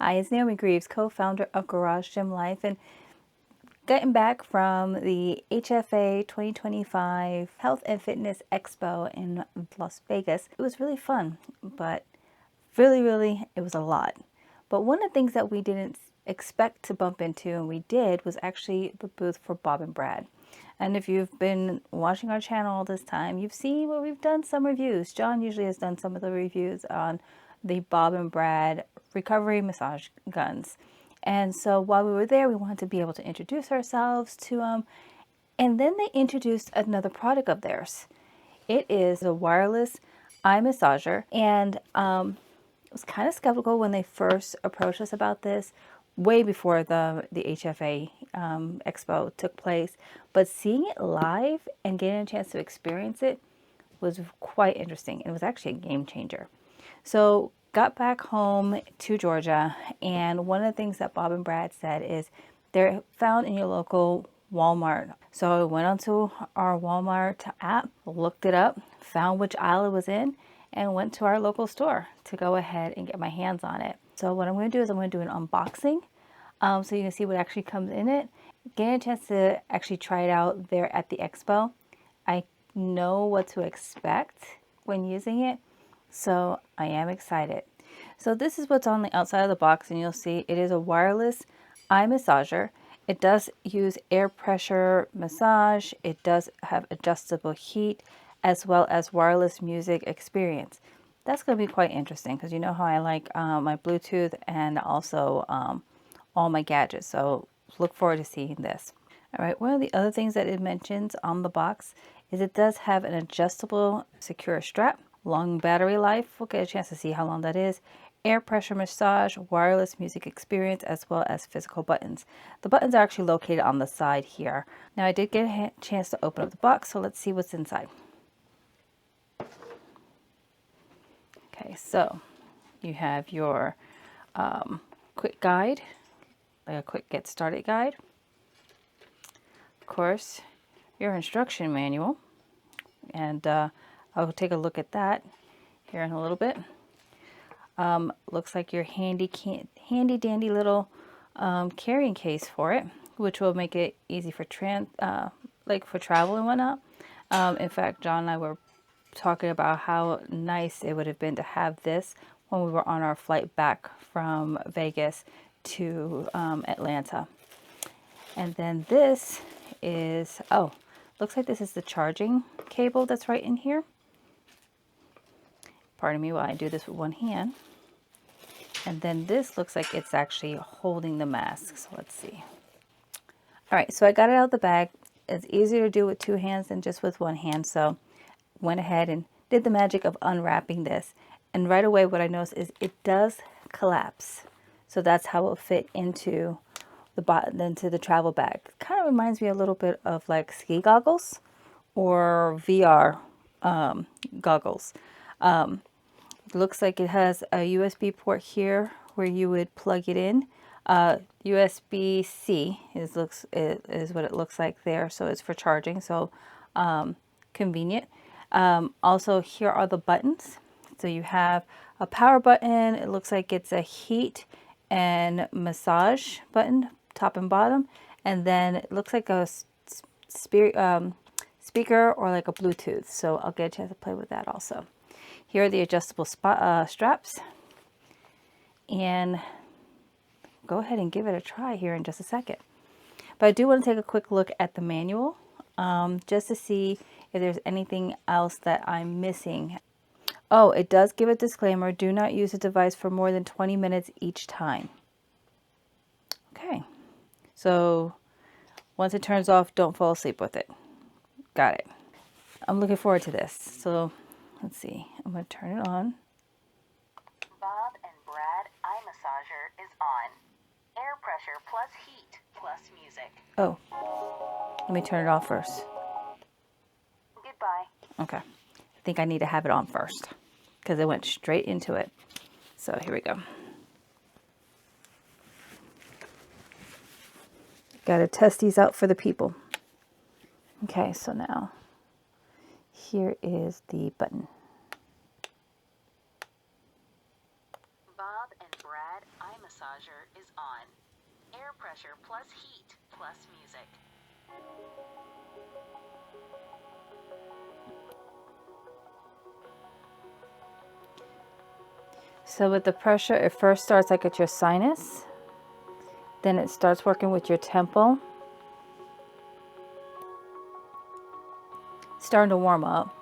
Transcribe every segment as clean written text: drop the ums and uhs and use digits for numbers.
Hi, it's Naomi Greaves, co-founder of Garage Gym Life, and getting back from the HFA 2025 Health and Fitness Expo in Las Vegas. It was really fun, but really, it was a lot. But one of the things that we didn't expect to bump into, and we did, was actually the booth for Bob and Brad. And if you've been watching our channel all this time, you've seen where we've done some reviews. John usually has done some of the reviews on the Bob and Brad recovery massage guns. And so while we were there, we wanted to be able to introduce ourselves to them. And then they introduced another product of theirs. It is a wireless eye massager. And I was kind of skeptical when they first approached us about this, way before the HFA Expo took place. But seeing it live and getting a chance to experience it was quite interesting. It was actually a game changer. So got back home to Georgia, and one of the things that Bob and Brad said is they're found in your local Walmart. So I went onto our Walmart app, looked it up, found which aisle it was in, and went to our local store to go ahead and get my hands on it. So what I'm going to do is I'm going to do an unboxing so you can see what actually comes in it. Getting a chance to actually try it out there at the expo. I know what to expect when using it, so I am excited. So this is what's on the outside of the box, and you'll see it is a wireless eye massager. It does use air pressure massage. It does have adjustable heat as well as wireless music experience. That's going to be quite interesting because you know how I like my Bluetooth and also all my gadgets. So look forward to seeing this. All right, one of the other things that it mentions on the box is it does have an adjustable secure strap, long battery life. We'll get a chance to see how long that is. Air pressure massage, wireless music experience, as well as physical buttons. The buttons are actually located on the side here. Now I did get a chance to open up the box, so let's see what's inside. Okay, so you have your quick guide, like a quick get started guide. Of course, your instruction manual, and I'll take a look at that here in a little bit. Looks like your handy dandy little carrying case for it, which will make it easy for like for travel and whatnot. In fact, John and I were talking about how nice it would have been to have this when we were on our flight back from Vegas to Atlanta. And then this is, oh, looks like this is the charging cable that's right in here. Pardon me while I do this with one hand. And then this looks like it's actually holding the mask. So let's see. All right, so I got it out of the bag. It's easier to do with two hands than just with one hand. So went ahead and did the magic of unwrapping this. And right away what I noticed is it does collapse. So that's how it'll fit into the travel bag. Kind of reminds me a little bit of like ski goggles or VR goggles. Looks like it has a USB port here where you would plug it in. USB-C is what it looks like there. So it's for charging. So convenient. Also, here are the buttons. So you have a power button. It looks like it's a heat and massage button, top and bottom. And then it looks like a speaker or like a Bluetooth. So I'll get a chance to play with that also. Here are the adjustable straps. And go ahead and give it a try here in just a second. But I do want to take a quick look at the manual just to see if there's anything else that I'm missing. Oh, it does give a disclaimer. Do not use the device for more than 20 minutes each time. Okay. So once it turns off, don't fall asleep with it. Got it. I'm looking forward to this. So let's see. I'm going to turn it on. Bob and Brad eye massager is on. Air pressure plus heat plus music. Oh, let me turn it off first. Goodbye. Okay. I think I need to have it on first because it went straight into it. So here we go. Got to test these out for the people. Okay, so now here is the button. Bob and Brad eye massager massager is on. Air pressure plus heat plus music. So with the pressure, it first starts like at your sinus, then it starts working with your temple. It's starting to warm up.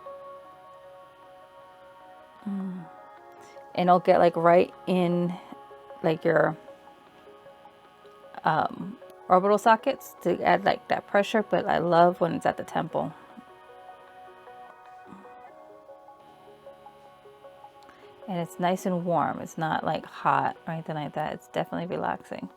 And it'll get like right in like your orbital sockets to add like that pressure, but I love when it's at the temple. And it's nice and warm. It's not like hot or anything like that. It's definitely relaxing.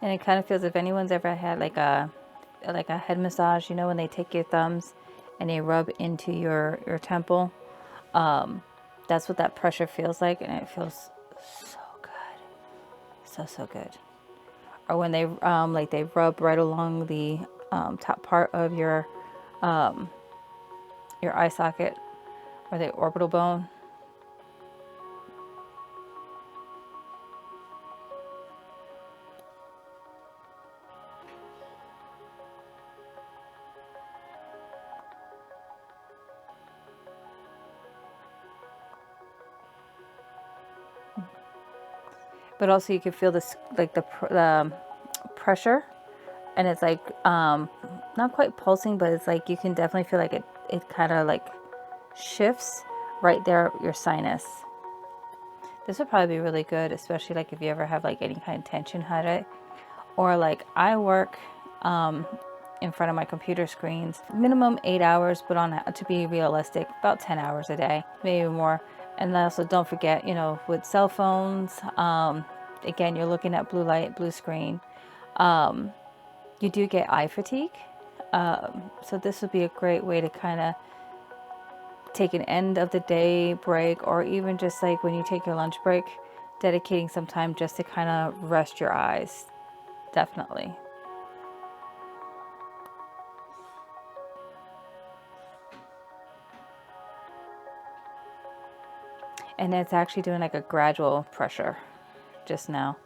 And it kind of feels, if anyone's ever had like a head massage, you know, when they take your thumbs and they rub into your temple, that's what that pressure feels like, and it feels so good, so good. Or when they like they rub right along the top part of your eye socket or the orbital bone. But also you can feel this, like the pressure, and it's like not quite pulsing, but it's like you can definitely feel like it kind of like shifts right there your sinus. This would probably be really good, especially like if you ever have like any kind of tension headache, or like I work in front of my computer screens minimum 8 hours, but on to be realistic, about 10 hours a day, maybe more. And also don't forget, you know, with cell phones, again, you're looking at blue light, blue screen. You do get eye fatigue. So this would be a great way to kind of take an end of the day break, or even just like when you take your lunch break, dedicating some time just to kind of rest your eyes. Definitely. And it's actually doing like a gradual pressure just now.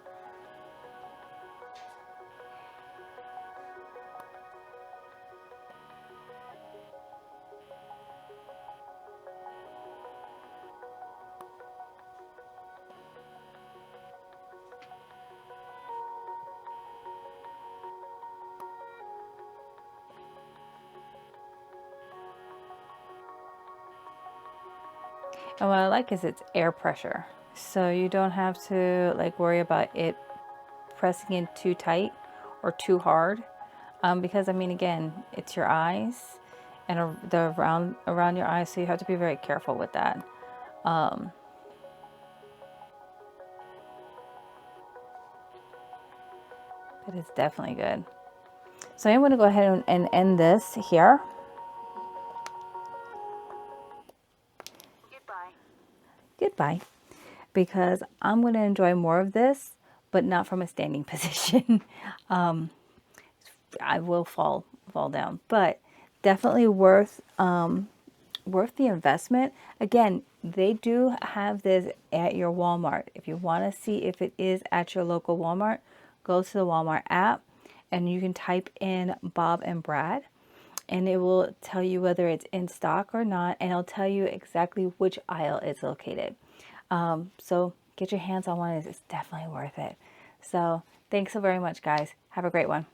And what I like is it's air pressure. So you don't have to like worry about it pressing in too tight or too hard. Because I mean, again, it's your eyes and the around your eyes. So you have to be very careful with that. But it's definitely good. So I'm going to go ahead and end this here. Goodbye. Because I'm going to enjoy more of this, but not from a standing position. I will fall down, but definitely worth the investment. Again, they do have this at your Walmart. If you want to see if it is at your local Walmart, go to the Walmart app and you can type in Bob and Brad, and it will tell you whether it's in stock or not, and it'll tell you exactly which aisle it's located. So get your hands on one. It's definitely worth it. So thanks so very much, guys. Have a great one.